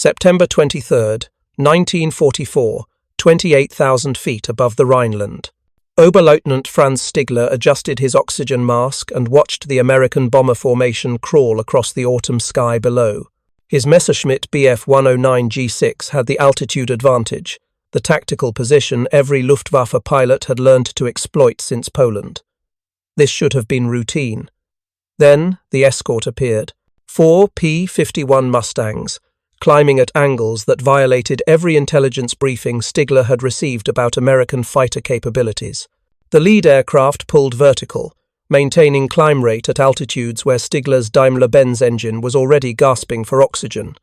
September 23, 1944, 28,000 feet above the Rhineland. Oberleutnant Franz Stigler adjusted his oxygen mask and watched the American bomber formation crawl across the autumn sky below. His Messerschmitt Bf 109 G6 had the altitude advantage, the tactical position every Luftwaffe pilot had learned to exploit since Poland. This should have been routine. Then the escort appeared. 4 P-51 Mustangs, climbing at angles that violated every intelligence briefing Stigler had received about American fighter capabilities. The lead aircraft pulled vertical, maintaining climb rate at altitudes where Stigler's Daimler-Benz engine was already gasping for oxygen.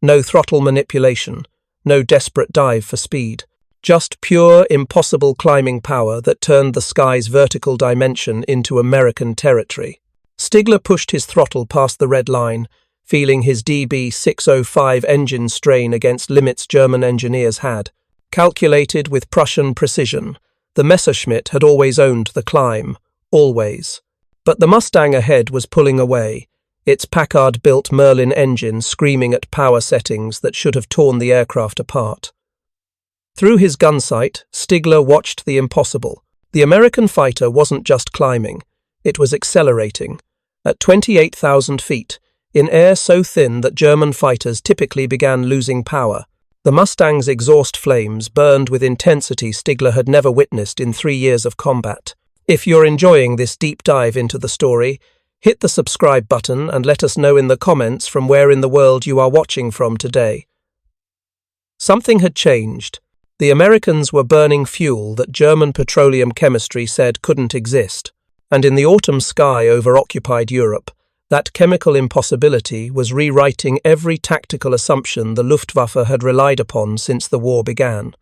No throttle manipulation, no desperate dive for speed. Just pure, impossible climbing power that turned the sky's vertical dimension into American territory. Stigler pushed his throttle past the red line, feeling his DB-605 engine strain against limits German engineers had. Calculated with Prussian precision, the Messerschmitt had always owned the climb, always. But the Mustang ahead was pulling away, its Packard-built Merlin engine screaming at power settings that should have torn the aircraft apart. Through his gun sight, Stigler watched the impossible. The American fighter wasn't just climbing, it was accelerating. At 28,000 feet, in air so thin that German fighters typically began losing power, the Mustang's exhaust flames burned with intensity Stigler had never witnessed in 3 years of combat. If you're enjoying this deep dive into the story, hit the subscribe button and let us know in the comments from where in the world you are watching from today. Something had changed. The Americans were burning fuel that German petroleum chemistry said couldn't exist, and in the autumn sky over occupied Europe, that chemical impossibility was rewriting every tactical assumption the Luftwaffe had relied upon since the war began.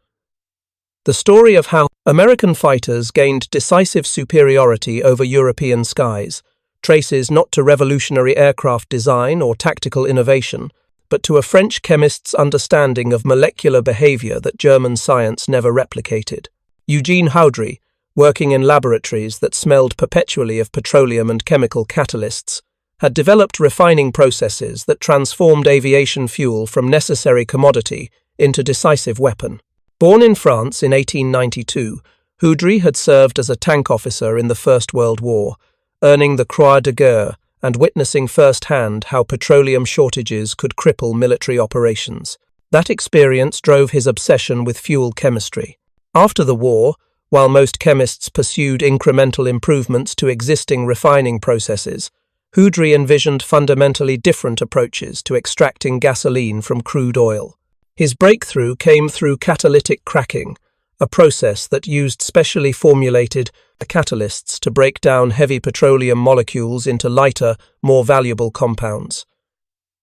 The story of how American fighters gained decisive superiority over European skies traces not to revolutionary aircraft design or tactical innovation, but to a French chemist's understanding of molecular behavior that German science never replicated. Eugene Houdry, working in laboratories that smelled perpetually of petroleum and chemical catalysts, had developed refining processes that transformed aviation fuel from necessary commodity into decisive weapon. Born in France in 1892, Houdry had served as a tank officer in the First World War, earning the Croix de Guerre and witnessing firsthand how petroleum shortages could cripple military operations. That experience drove his obsession with fuel chemistry. After the war, while most chemists pursued incremental improvements to existing refining processes, Houdry envisioned fundamentally different approaches to extracting gasoline from crude oil. His breakthrough came through catalytic cracking, a process that used specially formulated catalysts to break down heavy petroleum molecules into lighter, more valuable compounds.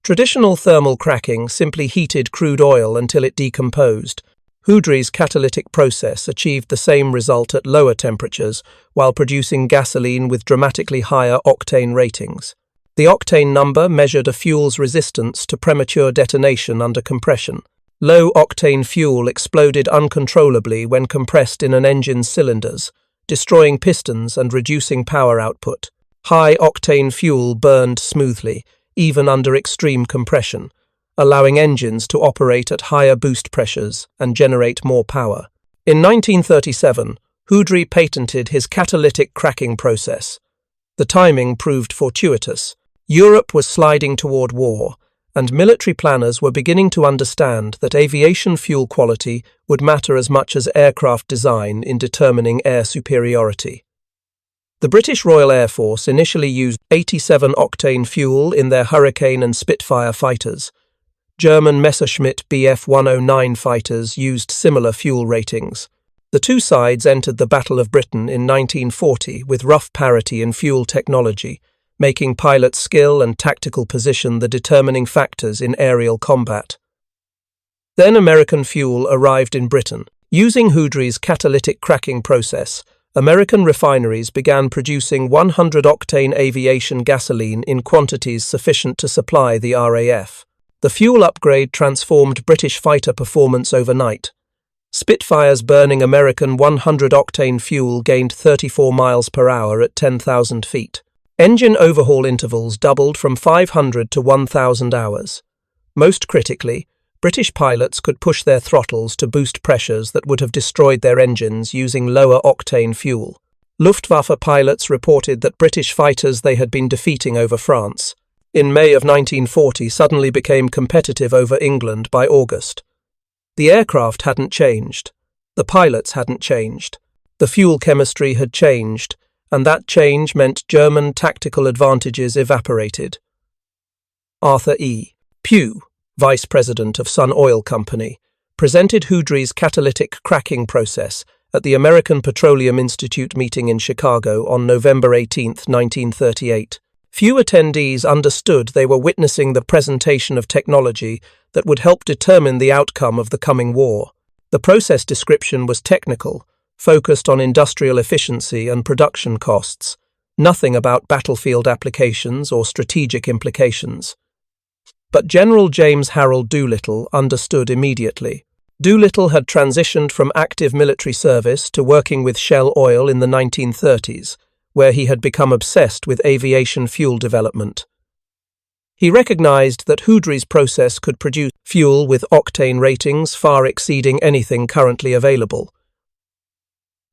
Traditional thermal cracking simply heated crude oil until it decomposed. Houdry's catalytic process achieved the same result at lower temperatures while producing gasoline with dramatically higher octane ratings. The octane number measured a fuel's resistance to premature detonation under compression. Low-octane fuel exploded uncontrollably when compressed in an engine's cylinders, destroying pistons and reducing power output. High-octane fuel burned smoothly, even under extreme compression, allowing engines to operate at higher boost pressures and generate more power. In 1937, Houdry patented his catalytic cracking process. The timing proved fortuitous. Europe was sliding toward war, and military planners were beginning to understand that aviation fuel quality would matter as much as aircraft design in determining air superiority. The British Royal Air Force initially used 87-octane fuel in their Hurricane and Spitfire fighters. German Messerschmitt Bf 109 fighters used similar fuel ratings. The two sides entered the Battle of Britain in 1940 with rough parity in fuel technology, making pilot skill and tactical position the determining factors in aerial combat. Then American fuel arrived in Britain. Using Houdry's catalytic cracking process, American refineries began producing 100-octane aviation gasoline in quantities sufficient to supply the RAF. The fuel upgrade transformed British fighter performance overnight. Spitfires burning American 100-octane fuel gained 34 miles per hour at 10,000 feet. Engine overhaul intervals doubled from 500 to 1,000 hours. Most critically, British pilots could push their throttles to boost pressures that would have destroyed their engines using lower-octane fuel. Luftwaffe pilots reported that British fighters they had been defeating over France in May of 1940 suddenly became competitive over England by August. The aircraft hadn't changed. The pilots hadn't changed. The fuel chemistry had changed, and that change meant German tactical advantages evaporated. Arthur E. Pugh, vice president of Sun Oil Company, presented Houdry's catalytic cracking process at the American Petroleum Institute meeting in Chicago on November 18, 1938. Few attendees understood they were witnessing the presentation of technology that would help determine the outcome of the coming war. The process description was technical, focused on industrial efficiency and production costs, nothing about battlefield applications or strategic implications. But General James Harold Doolittle understood immediately. Doolittle had transitioned from active military service to working with Shell Oil in the 1930s, where he had become obsessed with aviation fuel development. He recognized that Houdry's process could produce fuel with octane ratings far exceeding anything currently available.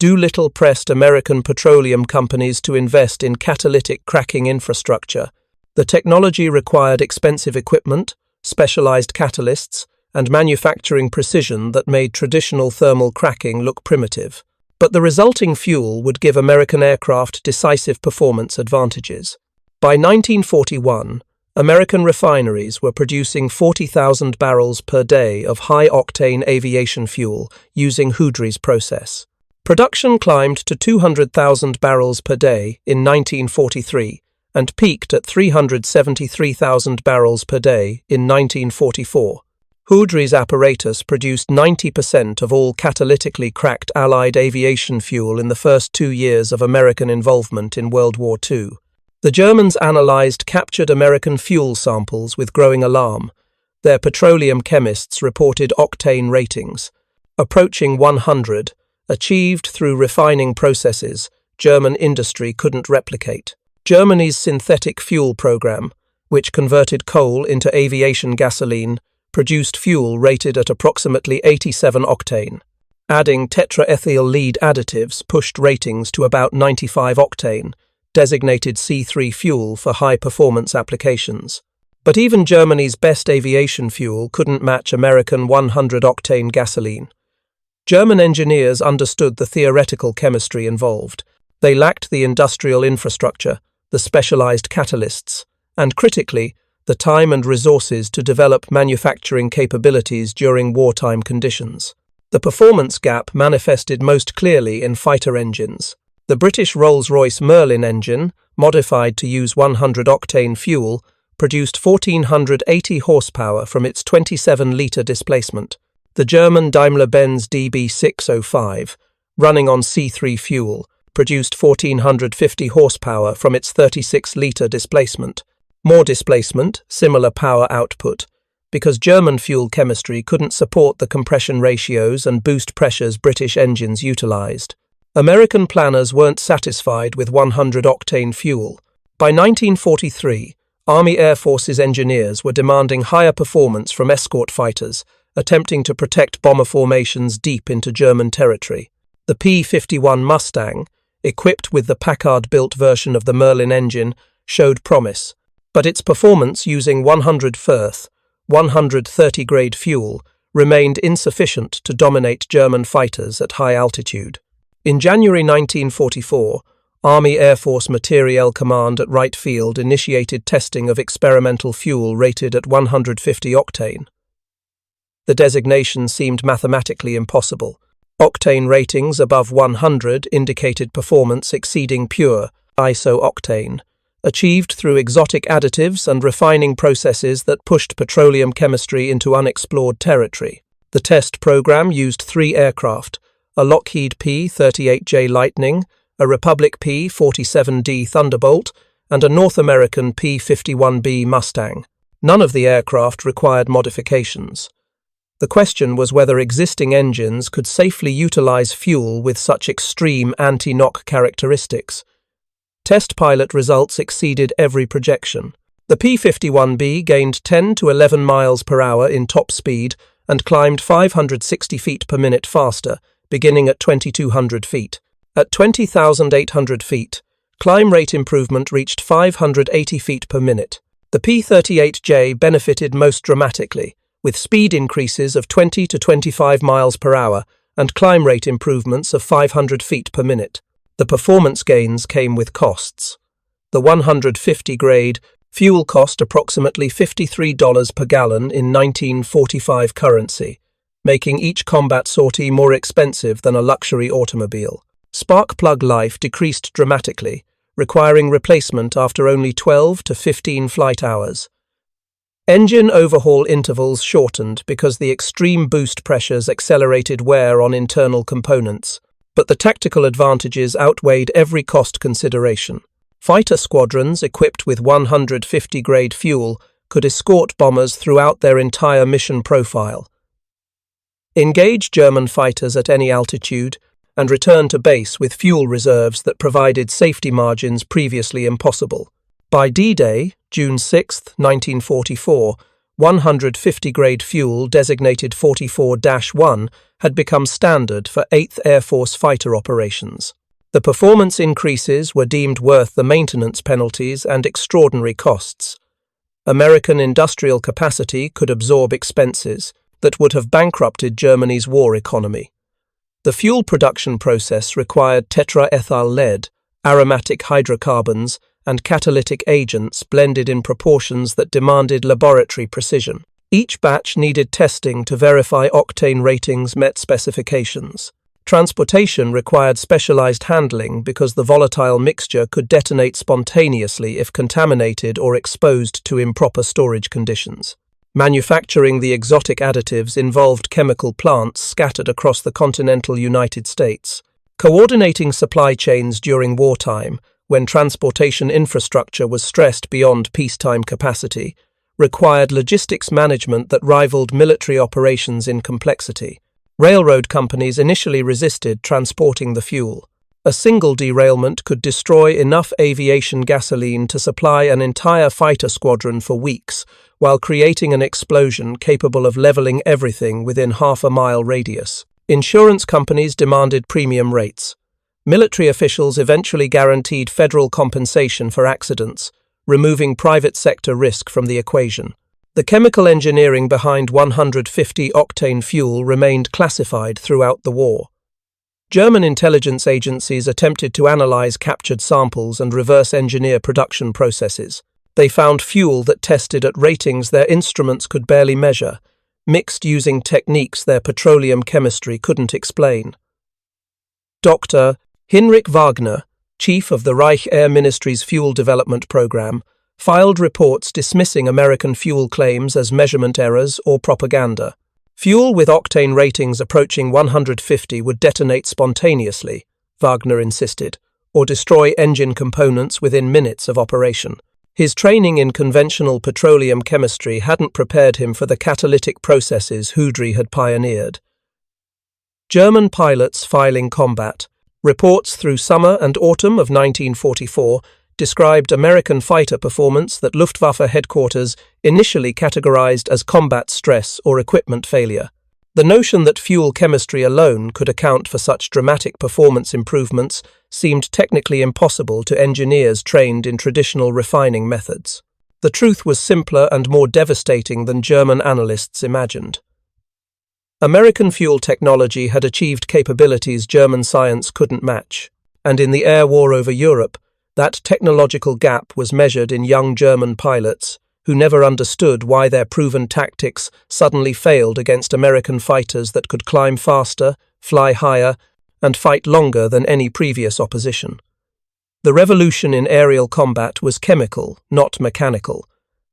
Doolittle pressed American petroleum companies to invest in catalytic cracking infrastructure. The technology required expensive equipment, specialized catalysts, and manufacturing precision that made traditional thermal cracking look primitive. But the resulting fuel would give American aircraft decisive performance advantages. By 1941, American refineries were producing 40,000 barrels per day of high-octane aviation fuel using Houdry's process. Production climbed to 200,000 barrels per day in 1943 and peaked at 373,000 barrels per day in 1944. Houdry's apparatus produced 90% of all catalytically cracked Allied aviation fuel in the first 2 years of American involvement in World War II. The Germans analyzed captured American fuel samples with growing alarm. Their petroleum chemists reported octane ratings approaching 100, achieved through refining processes German industry couldn't replicate. Germany's synthetic fuel program, which converted coal into aviation gasoline, produced fuel rated at approximately 87 octane. Adding tetraethyl lead additives pushed ratings to about 95 octane, designated C3 fuel for high-performance applications. But even Germany's best aviation fuel couldn't match American 100-octane gasoline. German engineers understood the theoretical chemistry involved. They lacked the industrial infrastructure, the specialized catalysts, and critically, the time and resources to develop manufacturing capabilities during wartime conditions. The performance gap manifested most clearly in fighter engines. The British Rolls-Royce Merlin engine, modified to use 100-octane fuel, produced 1,480 horsepower from its 27-litre displacement. The German Daimler-Benz DB605, running on C3 fuel, produced 1,450 horsepower from its 36-litre displacement. More displacement, similar power output, because German fuel chemistry couldn't support the compression ratios and boost pressures British engines utilized. American planners weren't satisfied with 100-octane fuel. By 1943, Army Air Force's engineers were demanding higher performance from escort fighters, attempting to protect bomber formations deep into German territory. The P-51 Mustang, equipped with the Packard-built version of the Merlin engine, showed promise, but its performance using 100 Firth, 130-grade fuel, remained insufficient to dominate German fighters at high altitude. In January 1944, Army Air Force Materiel Command at Wright Field initiated testing of experimental fuel rated at 150 octane. The designation seemed mathematically impossible. Octane ratings above 100 indicated performance exceeding pure iso-octane, achieved through exotic additives and refining processes that pushed petroleum chemistry into unexplored territory. The test program used 3 aircraft, a Lockheed P-38J Lightning, a Republic P-47D Thunderbolt, and a North American P-51B Mustang. None of the aircraft required modifications. The question was whether existing engines could safely utilize fuel with such extreme anti-knock characteristics. Test pilot results exceeded every projection. The P-51B gained 10 to 11 miles per hour in top speed and climbed 560 feet per minute faster, beginning at 2,200 feet. At 20,800 feet, climb rate improvement reached 580 feet per minute. The P-38J benefited most dramatically, with speed increases of 20 to 25 miles per hour and climb rate improvements of 500 feet per minute. The performance gains came with costs. The 150 grade fuel cost approximately $53 per gallon in 1945 currency, making each combat sortie more expensive than a luxury automobile. Spark plug life decreased dramatically, requiring replacement after only 12 to 15 flight hours. Engine overhaul intervals shortened because the extreme boost pressures accelerated wear on internal components, but the tactical advantages outweighed every cost consideration. Fighter squadrons equipped with 150-grade fuel could escort bombers throughout their entire mission profile, engage German fighters at any altitude, and return to base with fuel reserves that provided safety margins previously impossible. By D-Day, June 6, 1944, 150-grade fuel designated 44-1 had become standard for 8th Air Force fighter operations. The performance increases were deemed worth the maintenance penalties and extraordinary costs. American industrial capacity could absorb expenses that would have bankrupted Germany's war economy. The fuel production process required tetraethyl lead, aromatic hydrocarbons, and catalytic agents blended in proportions that demanded laboratory precision. Each batch needed testing to verify octane ratings met specifications. Transportation required specialized handling because the volatile mixture could detonate spontaneously if contaminated or exposed to improper storage conditions. Manufacturing the exotic additives involved chemical plants scattered across the continental United States. Coordinating supply chains during wartime, when transportation infrastructure was stressed beyond peacetime capacity, required logistics management that rivaled military operations in complexity. Railroad companies initially resisted transporting the fuel. A single derailment could destroy enough aviation gasoline to supply an entire fighter squadron for weeks, while creating an explosion capable of leveling everything within half-a-mile radius. Insurance companies demanded premium rates. Military officials eventually guaranteed federal compensation for accidents, removing private sector risk from the equation. The chemical engineering behind 150-octane fuel remained classified throughout the war. German intelligence agencies attempted to analyze captured samples and reverse engineer production processes. They found fuel that tested at ratings their instruments could barely measure, mixed using techniques their petroleum chemistry couldn't explain. Dr. Heinrich Wagner, chief of the Reich Air Ministry's fuel development program, filed reports dismissing American fuel claims as measurement errors or propaganda. Fuel with octane ratings approaching 150 would detonate spontaneously, Wagner insisted, or destroy engine components within minutes of operation. His training in conventional petroleum chemistry hadn't prepared him for the catalytic processes Houdry had pioneered. German pilots filing combat. Reports through summer and autumn of 1944 described American fighter performance that Luftwaffe headquarters initially categorized as combat stress or equipment failure. The notion that fuel chemistry alone could account for such dramatic performance improvements seemed technically impossible to engineers trained in traditional refining methods. The truth was simpler and more devastating than German analysts imagined. American fuel technology had achieved capabilities German science couldn't match, and in the air war over Europe, that technological gap was measured in young German pilots who never understood why their proven tactics suddenly failed against American fighters that could climb faster, fly higher, and fight longer than any previous opposition. The revolution in aerial combat was chemical, not mechanical,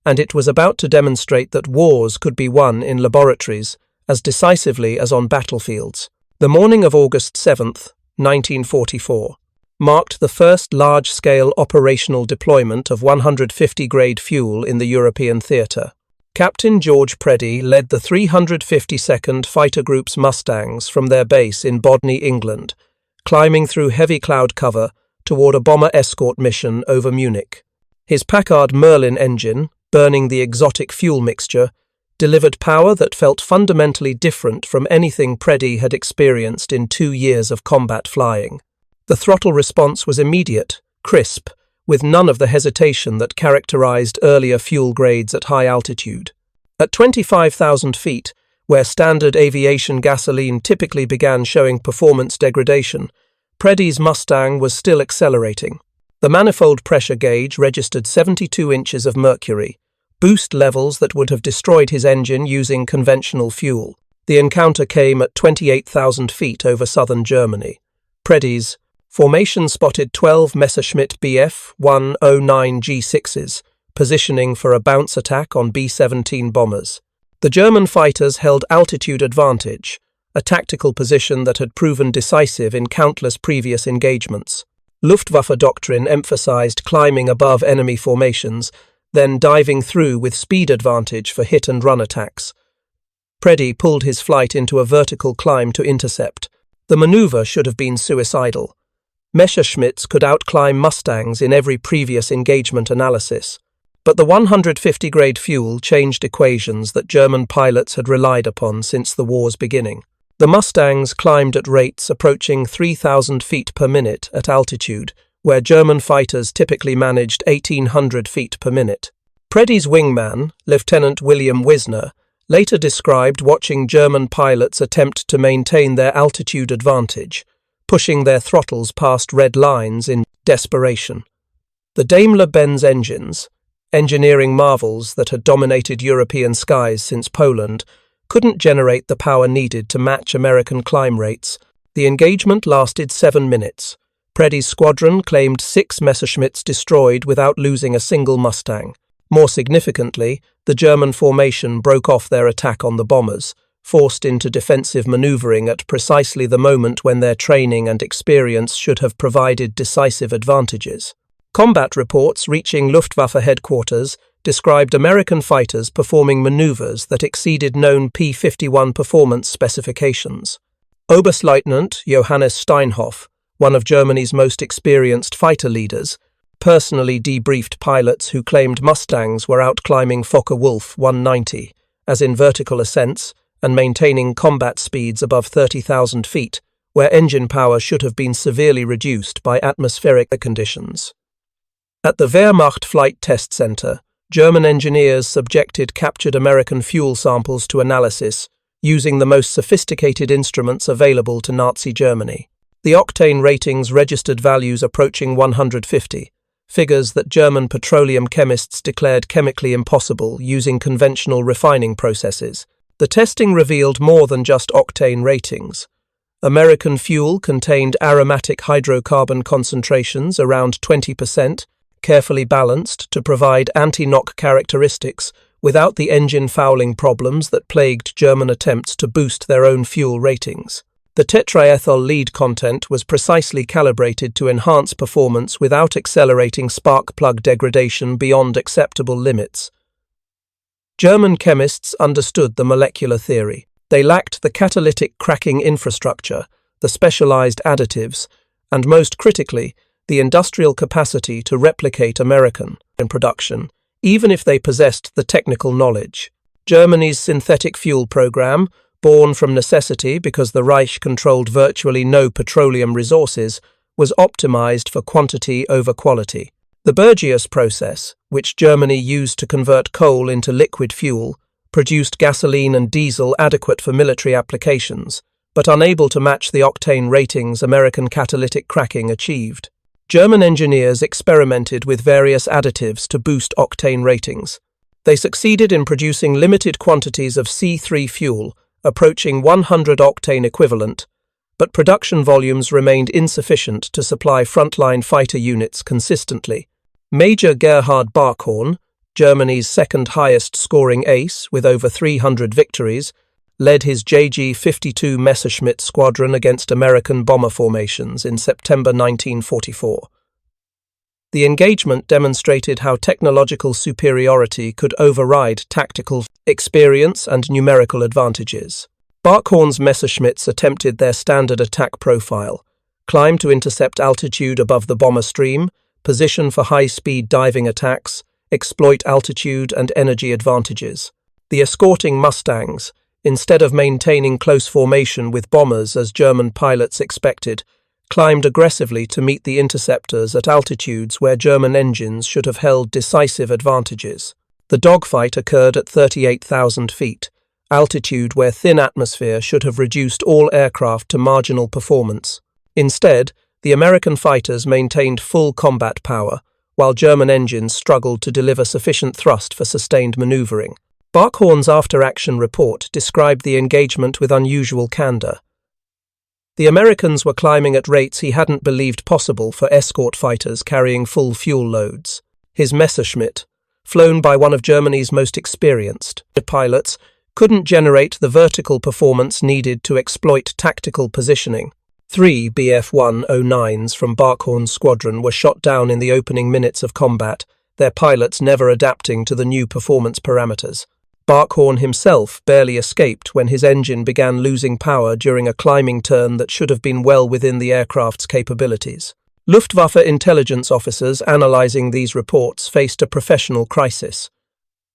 and it was about to demonstrate that wars could be won in laboratories as decisively as on battlefields. The morning of August 7th, 1944, marked the first large-scale operational deployment of 150-grade fuel in the European theatre. Captain George Preddy led the 352nd Fighter Group's Mustangs from their base in Bodney, England, climbing through heavy cloud cover toward a bomber escort mission over Munich. His Packard Merlin engine, burning the exotic fuel mixture, delivered power that felt fundamentally different from anything Preddy had experienced in 2 years of combat flying. The throttle response was immediate, crisp, with none of the hesitation that characterized earlier fuel grades at high altitude. At 25,000 feet, where standard aviation gasoline typically began showing performance degradation, Preddy's Mustang was still accelerating. The manifold pressure gauge registered 72 inches of mercury, boost levels that would have destroyed his engine using conventional fuel. The encounter came at 28,000 feet over southern Germany. Preddy's formation spotted 12 Messerschmitt Bf 109 G6s, positioning for a bounce attack on B-17 bombers. The German fighters held altitude advantage, a tactical position that had proven decisive in countless previous engagements. Luftwaffe doctrine emphasized climbing above enemy formations, then diving through with speed advantage for hit-and-run attacks. Preddy pulled his flight into a vertical climb to intercept. The maneuver should have been suicidal. Messerschmitts could outclimb Mustangs in every previous engagement analysis, but the 150-grade fuel changed equations that German pilots had relied upon since the war's beginning. The Mustangs climbed at rates approaching 3,000 feet per minute at altitude, where German fighters typically managed 1,800 feet per minute. Preddy's wingman, Lieutenant William Wisner, later described watching German pilots attempt to maintain their altitude advantage, pushing their throttles past red lines in desperation. The Daimler-Benz engines, engineering marvels that had dominated European skies since Poland, couldn't generate the power needed to match American climb rates. The engagement lasted 7 minutes. Preddy's squadron claimed 6 Messerschmitts destroyed without losing a single Mustang. More significantly, the German formation broke off their attack on the bombers, forced into defensive maneuvering at precisely the moment when their training and experience should have provided decisive advantages. Combat reports reaching Luftwaffe headquarters described American fighters performing maneuvers that exceeded known P-51 performance specifications. Oberstleutnant Johannes Steinhoff, one of Germany's most experienced fighter leaders, personally debriefed pilots who claimed Mustangs were outclimbing Focke-Wulf 190, as in vertical ascents, and maintaining combat speeds above 30,000 feet, where engine power should have been severely reduced by atmospheric conditions. At the Wehrmacht Flight Test Center, German engineers subjected captured American fuel samples to analysis, using the most sophisticated instruments available to Nazi Germany. The octane ratings registered values approaching 150, figures that German petroleum chemists declared chemically impossible using conventional refining processes. The testing revealed more than just octane ratings. American fuel contained aromatic hydrocarbon concentrations around 20%, carefully balanced to provide anti-knock characteristics without the engine fouling problems that plagued German attempts to boost their own fuel ratings. The tetraethyl lead content was precisely calibrated to enhance performance without accelerating spark plug degradation beyond acceptable limits. German chemists understood the molecular theory. They lacked the catalytic cracking infrastructure, the specialized additives, and most critically, the industrial capacity to replicate American in production, even if they possessed the technical knowledge. Germany's synthetic fuel program, born from necessity because the Reich controlled virtually no petroleum resources, was optimized for quantity over quality. The Burgius process, which Germany used to convert coal into liquid fuel, produced gasoline and diesel adequate for military applications, but unable to match the octane ratings American catalytic cracking achieved. German engineers experimented with various additives to boost octane ratings. They succeeded in producing limited quantities of C3 fuel, approaching 100 octane equivalent, but production volumes remained insufficient to supply frontline fighter units consistently. Major Gerhard Barkhorn, Germany's second highest scoring ace with over 300 victories, led his JG-52 Messerschmitt squadron against American bomber formations in September 1944. The engagement demonstrated how technological superiority could override tactical experience and numerical advantages. Barkhorn's Messerschmitts attempted their standard attack profile, climbed to intercept altitude above the bomber stream, position for high-speed diving attacks, exploit altitude and energy advantages. The escorting Mustangs, instead of maintaining close formation with bombers as German pilots expected, climbed aggressively to meet the interceptors at altitudes where German engines should have held decisive advantages. The dogfight occurred at 38,000 feet, altitude where thin atmosphere should have reduced all aircraft to marginal performance. Instead, the American fighters maintained full combat power, while German engines struggled to deliver sufficient thrust for sustained maneuvering. Barkhorn's after-action report described the engagement with unusual candor. The Americans were climbing at rates he hadn't believed possible for escort fighters carrying full fuel loads. His Messerschmitt, flown by one of Germany's most experienced pilots, couldn't generate the vertical performance needed to exploit tactical positioning. 3 Bf-109s from Barkhorn's squadron were shot down in the opening minutes of combat, their pilots never adapting to the new performance parameters. Barkhorn himself barely escaped when his engine began losing power during a climbing turn that should have been well within the aircraft's capabilities. Luftwaffe intelligence officers analyzing these reports faced a professional crisis.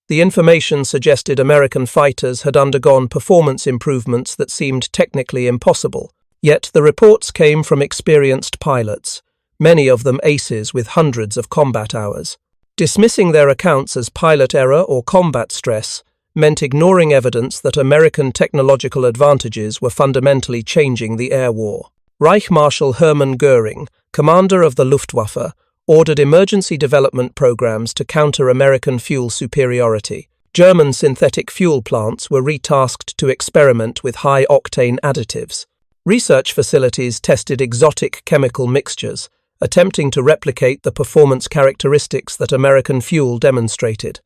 The information suggested American fighters had undergone performance improvements that seemed technically impossible. Yet the reports came from experienced pilots, many of them aces with hundreds of combat hours. Dismissing their accounts as pilot error or combat stress meant ignoring evidence that American technological advantages were fundamentally changing the air war. Reich Marshal Hermann Göring, commander of the Luftwaffe, ordered emergency development programs to counter American fuel superiority. German synthetic fuel plants were retasked to experiment with high-octane additives. Research facilities tested exotic chemical mixtures, attempting to replicate the performance characteristics that American fuel demonstrated.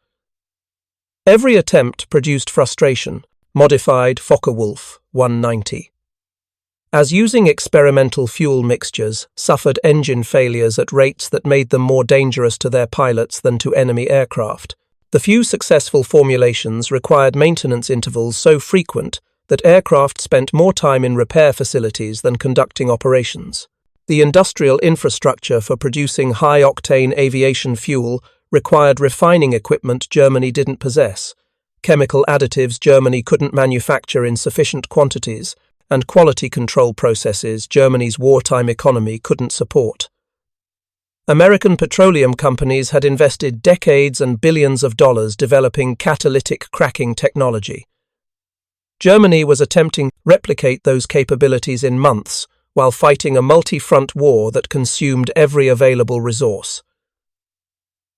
Every attempt produced frustration, modified Focke-Wulf 190. As using experimental fuel mixtures suffered engine failures at rates that made them more dangerous to their pilots than to enemy aircraft. The few successful formulations required maintenance intervals so frequent that aircraft spent more time in repair facilities than conducting operations. The industrial infrastructure for producing high-octane aviation fuel required refining equipment Germany didn't possess, chemical additives Germany couldn't manufacture in sufficient quantities, and quality control processes Germany's wartime economy couldn't support. American petroleum companies had invested decades and billions of dollars developing catalytic cracking technology. Germany was attempting to replicate those capabilities in months while fighting a multi-front war that consumed every available resource.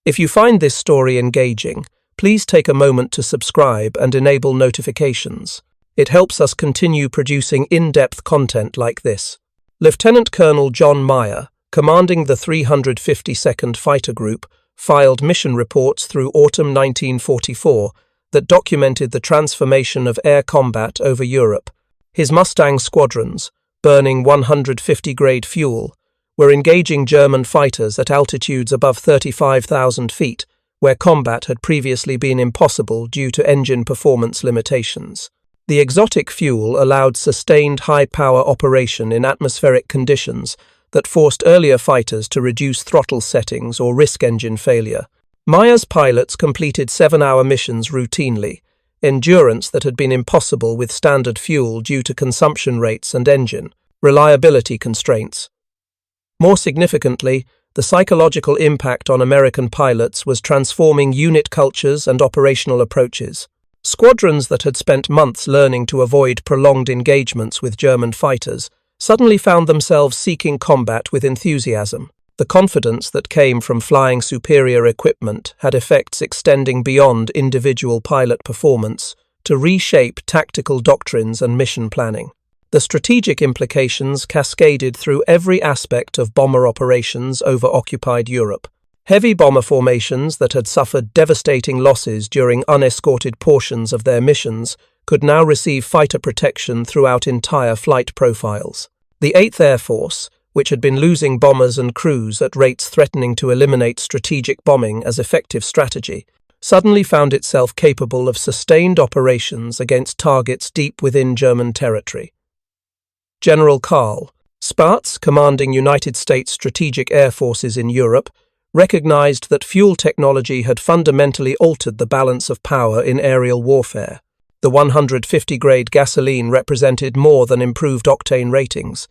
If you find this story engaging, please take a moment to subscribe and enable notifications. It helps us continue producing in-depth content like this. Lieutenant Colonel John Meyer, commanding the 352nd Fighter Group, filed mission reports through autumn 1944 that documented the transformation of air combat over Europe. His Mustang squadrons, burning 150-grade fuel, were engaging German fighters at altitudes above 35,000 feet, where combat had previously been impossible due to engine performance limitations. The exotic fuel allowed sustained high-power operation in atmospheric conditions that forced earlier fighters to reduce throttle settings or risk engine failure. Meyer's pilots completed 7-hour missions routinely, endurance that had been impossible with standard fuel due to consumption rates and engine reliability constraints. More significantly, the psychological impact on American pilots was transforming unit cultures and operational approaches. Squadrons that had spent months learning to avoid prolonged engagements with German fighters suddenly found themselves seeking combat with enthusiasm. The confidence that came from flying superior equipment had effects extending beyond individual pilot performance to reshape tactical doctrines and mission planning. The strategic implications cascaded through every aspect of bomber operations over occupied Europe. Heavy bomber formations that had suffered devastating losses during unescorted portions of their missions could now receive fighter protection throughout entire flight profiles. The 8th Air Force, which had been losing bombers and crews at rates threatening to eliminate strategic bombing as effective strategy, suddenly found itself capable of sustained operations against targets deep within German territory. General Karl Spaatz, commanding United States Strategic Air Forces in Europe, recognized that fuel technology had fundamentally altered the balance of power in aerial warfare. The 150-grade gasoline represented more than improved octane ratings.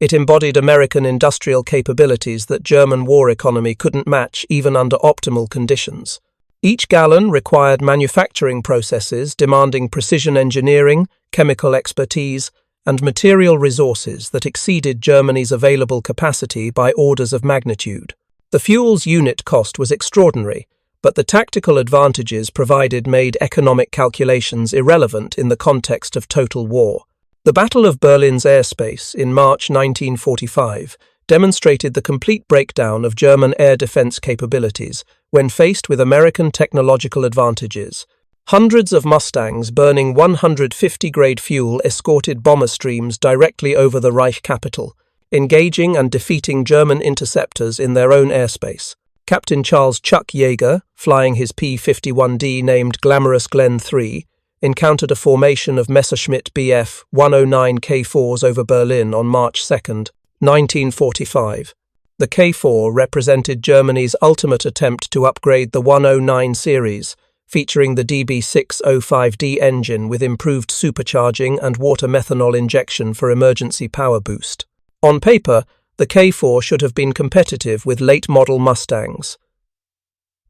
It embodied American industrial capabilities that German war economy couldn't match even under optimal conditions. Each gallon required manufacturing processes demanding precision engineering, chemical expertise, and material resources that exceeded Germany's available capacity by orders of magnitude. The fuel's unit cost was extraordinary, but the tactical advantages provided made economic calculations irrelevant in the context of total war. The Battle of Berlin's airspace in March 1945 demonstrated the complete breakdown of German air defense capabilities when faced with American technological advantages. Hundreds of Mustangs burning 150-grade fuel escorted bomber streams directly over the Reich capital, engaging and defeating German interceptors in their own airspace. Captain Charles Chuck Yeager, flying his P-51D named Glamorous Glen III, encountered a formation of Messerschmitt Bf 109 K4s over Berlin on March 2, 1945. The K4 represented Germany's ultimate attempt to upgrade the 109 series, featuring the DB605D engine with improved supercharging and water methanol injection for emergency power boost. On paper, the K4 should have been competitive with late-model Mustangs.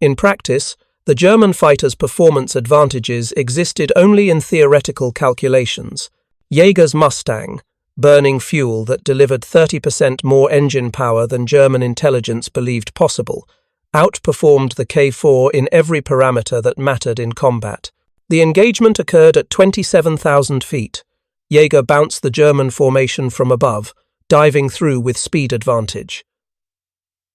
In practice, the German fighter's performance advantages existed only in theoretical calculations. Yeager's Mustang, burning fuel that delivered 30% more engine power than German intelligence believed possible, outperformed the K4 in every parameter that mattered in combat. The engagement occurred at 27,000 feet. Yeager bounced the German formation from above, diving through with speed advantage.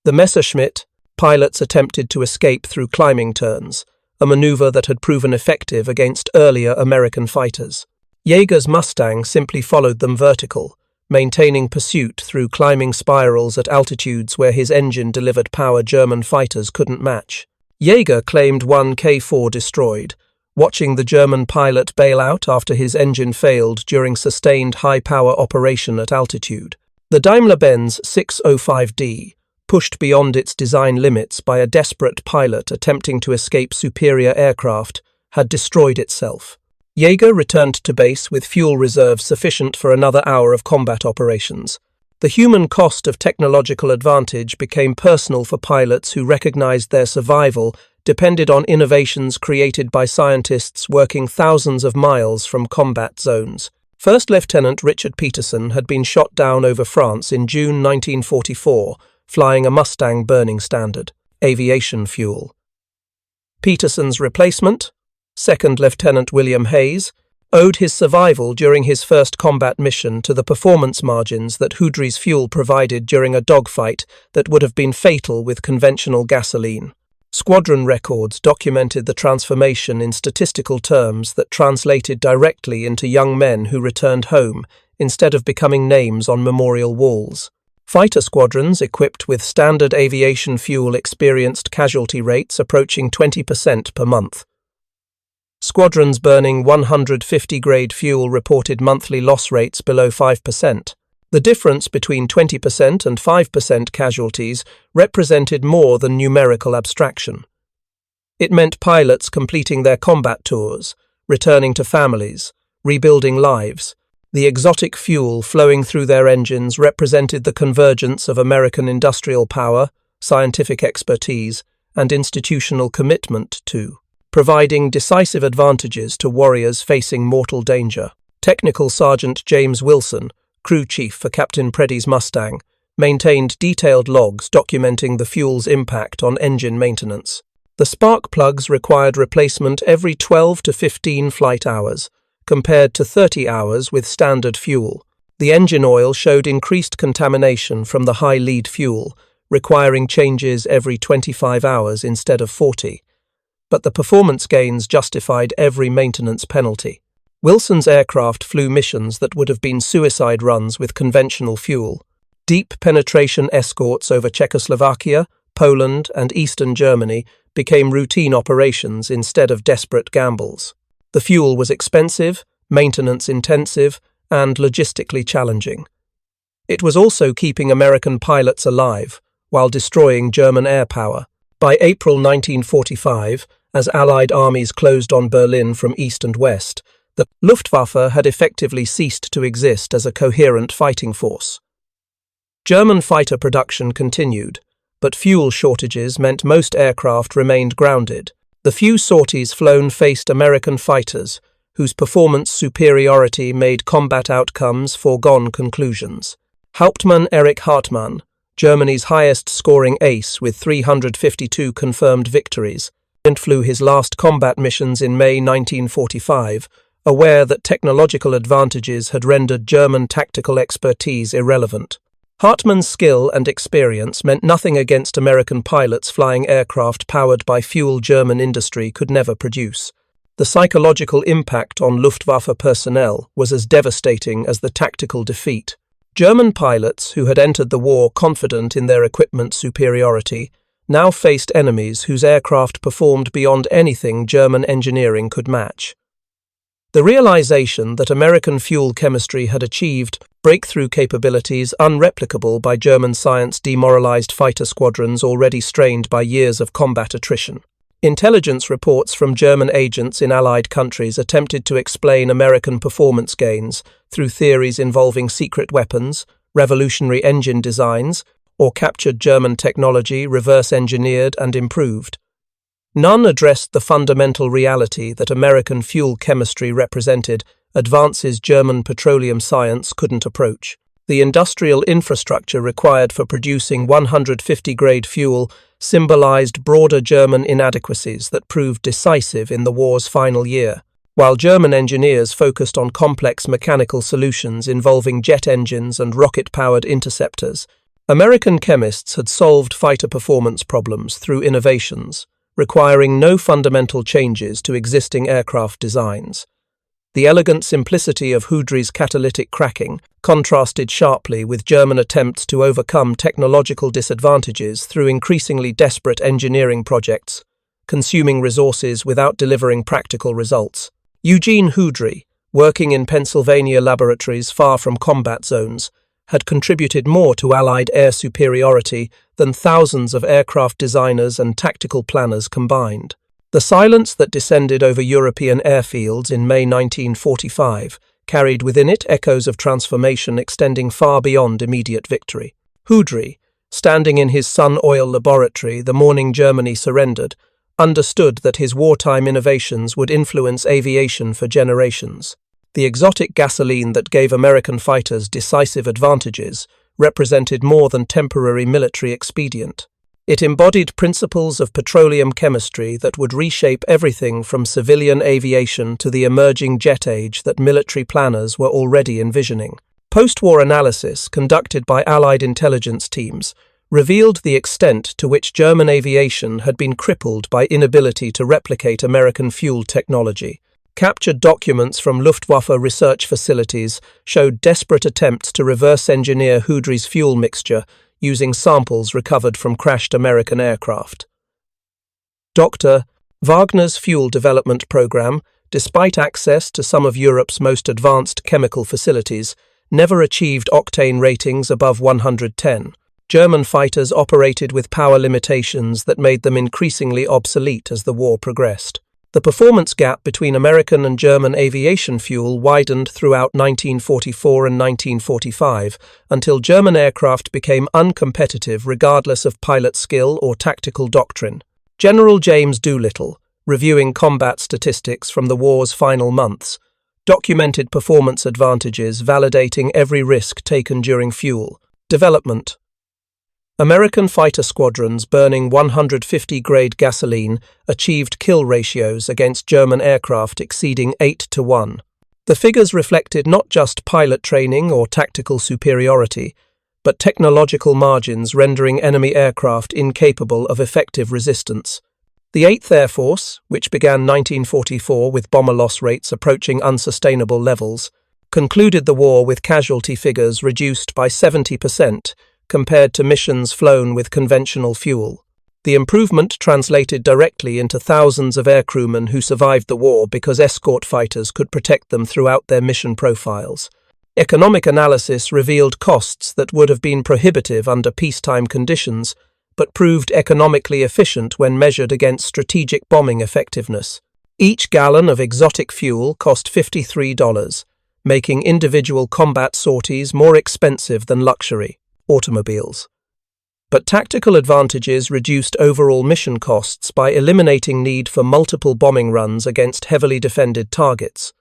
The Messerschmitt pilots attempted to escape through climbing turns, a maneuver that had proven effective against earlier American fighters. Yeager's Mustang simply followed them vertical, maintaining pursuit through climbing spirals at altitudes where his engine delivered power German fighters couldn't match. Yeager claimed one K4 destroyed, watching the German pilot bail out after his engine failed during sustained high-power operation at altitude. The Daimler-Benz 605D, pushed beyond its design limits by a desperate pilot attempting to escape superior aircraft, had destroyed itself. Yeager returned to base with fuel reserves sufficient for another hour of combat operations. The human cost of technological advantage became personal for pilots who recognized their survival depended on innovations created by scientists working thousands of miles from combat zones. First Lieutenant Richard Peterson had been shot down over France in June 1944, flying a Mustang burning standard, aviation fuel. Peterson's replacement, Second Lieutenant William Hayes, owed his survival during his first combat mission to the performance margins that Houdry's fuel provided during a dogfight that would have been fatal with conventional gasoline. Squadron records documented the transformation in statistical terms that translated directly into young men who returned home instead of becoming names on memorial walls. Fighter squadrons equipped with standard aviation fuel experienced casualty rates approaching 20% per month. Squadrons burning 150-grade fuel reported monthly loss rates below 5%. The difference between 20% and 5% casualties represented more than numerical abstraction. It meant pilots completing their combat tours, returning to families, rebuilding lives. The exotic fuel flowing through their engines represented the convergence of American industrial power, scientific expertise, and institutional commitment to providing decisive advantages to warriors facing mortal danger. Technical Sergeant James Wilson, crew chief for Captain Preddy's Mustang, maintained detailed logs documenting the fuel's impact on engine maintenance. The spark plugs required replacement every 12 to 15 flight hours, compared to 30 hours with standard fuel. The engine oil showed increased contamination from the high lead fuel, requiring changes every 25 hours instead of 40. But the performance gains justified every maintenance penalty. Wilson's aircraft flew missions that would have been suicide runs with conventional fuel. Deep penetration escorts over Czechoslovakia, Poland, and Eastern Germany became routine operations instead of desperate gambles. The fuel was expensive, maintenance-intensive, and logistically challenging. It was also keeping American pilots alive, while destroying German air power. By April 1945, as Allied armies closed on Berlin from east and west, the Luftwaffe had effectively ceased to exist as a coherent fighting force. German fighter production continued, but fuel shortages meant most aircraft remained grounded. The few sorties flown faced American fighters, whose performance superiority made combat outcomes foregone conclusions. Hauptmann Erich Hartmann, Germany's highest-scoring ace with 352 confirmed victories, flew his last combat missions in May 1945, aware that technological advantages had rendered German tactical expertise irrelevant. Hartmann's skill and experience meant nothing against American pilots flying aircraft powered by fuel German industry could never produce. The psychological impact on Luftwaffe personnel was as devastating as the tactical defeat. German pilots, who had entered the war confident in their equipment superiority, now faced enemies whose aircraft performed beyond anything German engineering could match. The realization that American fuel chemistry had achieved breakthrough capabilities unreplicable by German science demoralized fighter squadrons already strained by years of combat attrition. Intelligence reports from German agents in Allied countries attempted to explain American performance gains through theories involving secret weapons, revolutionary engine designs, or captured German technology reverse-engineered and improved. None addressed the fundamental reality that American fuel chemistry represented advances German petroleum science couldn't approach. The industrial infrastructure required for producing 150-grade fuel symbolized broader German inadequacies that proved decisive in the war's final year. While German engineers focused on complex mechanical solutions involving jet engines and rocket-powered interceptors, American chemists had solved fighter performance problems through innovations, requiring no fundamental changes to existing aircraft designs. The elegant simplicity of Houdry's catalytic cracking contrasted sharply with German attempts to overcome technological disadvantages through increasingly desperate engineering projects, consuming resources without delivering practical results. Eugene Houdry, working in Pennsylvania laboratories far from combat zones, had contributed more to Allied air superiority than thousands of aircraft designers and tactical planners combined. The silence that descended over European airfields in May 1945 carried within it echoes of transformation extending far beyond immediate victory. Houdry, standing in his Sun Oil laboratory the morning Germany surrendered, understood that his wartime innovations would influence aviation for generations. The exotic gasoline that gave American fighters decisive advantages represented more than temporary military expedient. It embodied principles of petroleum chemistry that would reshape everything from civilian aviation to the emerging jet age that military planners were already envisioning. Post-war analysis conducted by Allied intelligence teams revealed the extent to which German aviation had been crippled by inability to replicate American fuel technology. Captured documents from Luftwaffe research facilities showed desperate attempts to reverse-engineer Houdry's fuel mixture using samples recovered from crashed American aircraft. Dr. Wagner's fuel development program, despite access to some of Europe's most advanced chemical facilities, never achieved octane ratings above 110. German fighters operated with power limitations that made them increasingly obsolete as the war progressed. The performance gap between American and German aviation fuel widened throughout 1944 and 1945 until German aircraft became uncompetitive regardless of pilot skill or tactical doctrine. General James Doolittle, reviewing combat statistics from the war's final months, documented performance advantages validating every risk taken during fuel development. American fighter squadrons burning 150-grade gasoline achieved kill ratios against German aircraft exceeding 8-1. The figures reflected not just pilot training or tactical superiority, but technological margins rendering enemy aircraft incapable of effective resistance. The 8th Air Force, which began 1944 with bomber loss rates approaching unsustainable levels, concluded the war with casualty figures reduced by 70%, compared to missions flown with conventional fuel. The improvement translated directly into thousands of aircrewmen who survived the war because escort fighters could protect them throughout their mission profiles. Economic analysis revealed costs that would have been prohibitive under peacetime conditions, but proved economically efficient when measured against strategic bombing effectiveness. Each gallon of exotic fuel cost $53, making individual combat sorties more expensive than luxury automobiles. But tactical advantages reduced overall mission costs by eliminating need for multiple bombing runs against heavily defended targets.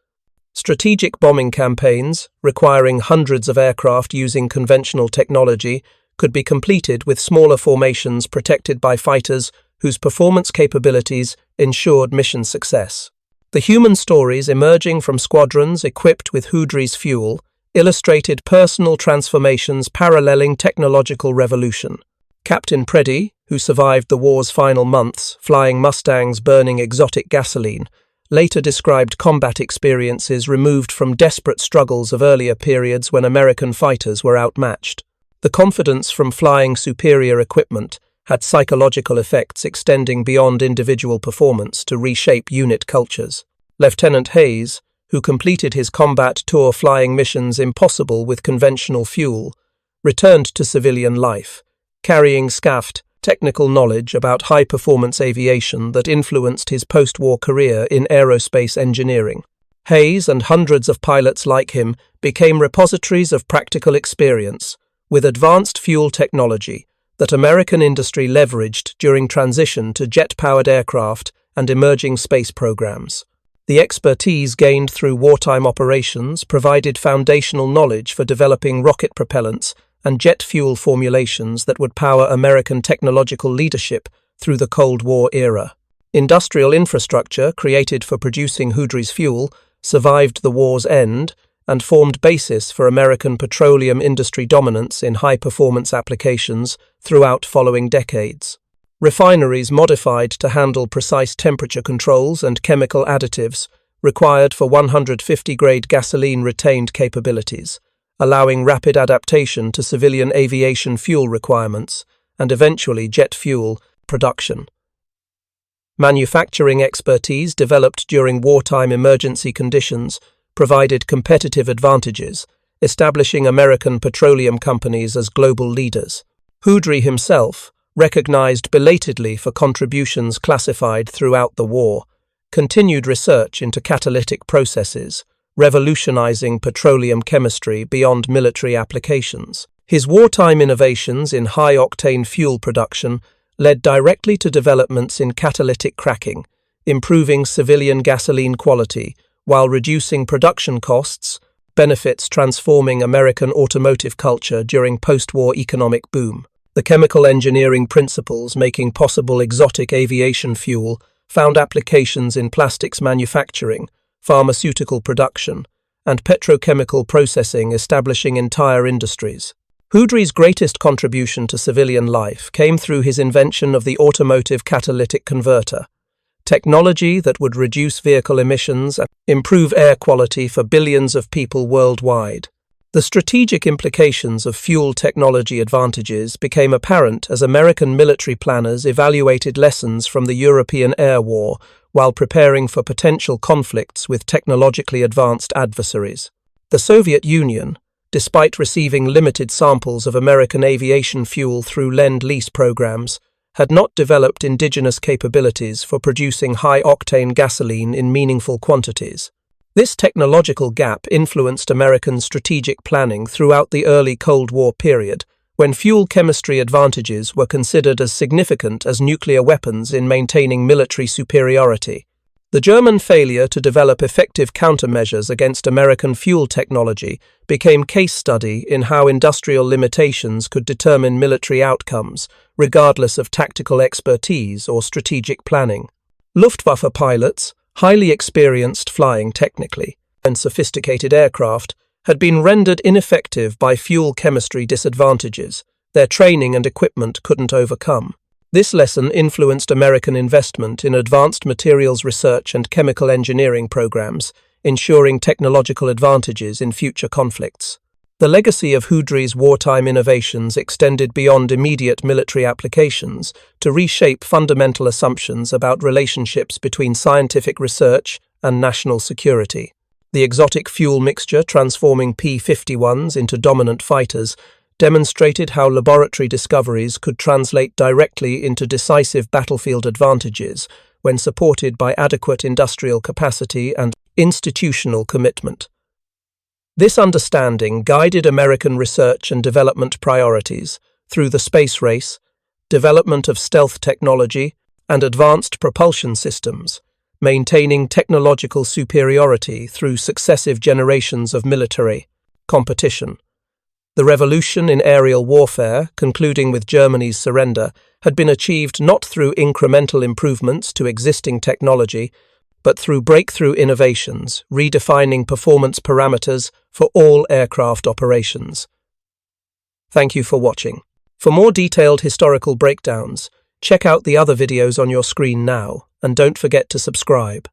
Strategic bombing campaigns, requiring hundreds of aircraft using conventional technology, could be completed with smaller formations protected by fighters whose performance capabilities ensured mission success. The human stories emerging from squadrons equipped with Houdry's fuel illustrated personal transformations paralleling technological revolution. Captain Preddy, who survived the war's final months flying Mustangs burning exotic gasoline, later described combat experiences removed from desperate struggles of earlier periods when American fighters were outmatched. The confidence from flying superior equipment had psychological effects extending beyond individual performance to reshape unit cultures. Lieutenant Hayes, who completed his combat tour flying missions impossible with conventional fuel, returned to civilian life, carrying SCAFT technical knowledge about high-performance aviation that influenced his post-war career in aerospace engineering. Hayes and hundreds of pilots like him became repositories of practical experience, with advanced fuel technology that American industry leveraged during transition to jet-powered aircraft and emerging space programs. The expertise gained through wartime operations provided foundational knowledge for developing rocket propellants and jet fuel formulations that would power American technological leadership through the Cold War era. Industrial infrastructure created for producing Houdry's fuel survived the war's end and formed basis for American petroleum industry dominance in high-performance applications throughout following decades. Refineries modified to handle precise temperature controls and chemical additives required for 150-grade gasoline retained capabilities, allowing rapid adaptation to civilian aviation fuel requirements and eventually jet fuel production. Manufacturing expertise developed during wartime emergency conditions provided competitive advantages, establishing American petroleum companies as global leaders. Houdry himself, recognized belatedly for contributions classified throughout the war, continued research into catalytic processes, revolutionizing petroleum chemistry beyond military applications. His wartime innovations in high-octane fuel production led directly to developments in catalytic cracking, improving civilian gasoline quality while reducing production costs, benefits transforming American automotive culture during post-war economic boom. The chemical engineering principles making possible exotic aviation fuel found applications in plastics manufacturing, pharmaceutical production, and petrochemical processing, establishing entire industries. Houdry's greatest contribution to civilian life came through his invention of the automotive catalytic converter, technology that would reduce vehicle emissions and improve air quality for billions of people worldwide. The strategic implications of fuel technology advantages became apparent as American military planners evaluated lessons from the European Air War while preparing for potential conflicts with technologically advanced adversaries. The Soviet Union, despite receiving limited samples of American aviation fuel through Lend-Lease programs, had not developed indigenous capabilities for producing high-octane gasoline in meaningful quantities. This technological gap influenced American strategic planning throughout the early Cold War period, when fuel chemistry advantages were considered as significant as nuclear weapons in maintaining military superiority. The German failure to develop effective countermeasures against American fuel technology became case study in how industrial limitations could determine military outcomes, regardless of tactical expertise or strategic planning. Luftwaffe pilots, highly experienced flying technically, and sophisticated aircraft, had been rendered ineffective by fuel chemistry disadvantages their training and equipment couldn't overcome. This lesson influenced American investment in advanced materials research and chemical engineering programs, ensuring technological advantages in future conflicts. The legacy of Houdry's wartime innovations extended beyond immediate military applications to reshape fundamental assumptions about relationships between scientific research and national security. The exotic fuel mixture transforming P-51s into dominant fighters demonstrated how laboratory discoveries could translate directly into decisive battlefield advantages when supported by adequate industrial capacity and institutional commitment. This understanding guided American research and development priorities through the space race, development of stealth technology, and advanced propulsion systems, maintaining technological superiority through successive generations of military competition. The revolution in aerial warfare, concluding with Germany's surrender, had been achieved not through incremental improvements to existing technology, but through breakthrough innovations, redefining performance parameters for all aircraft operations. Thank you for watching. For more detailed historical breakdowns, check out the other videos on your screen now, and don't forget to subscribe.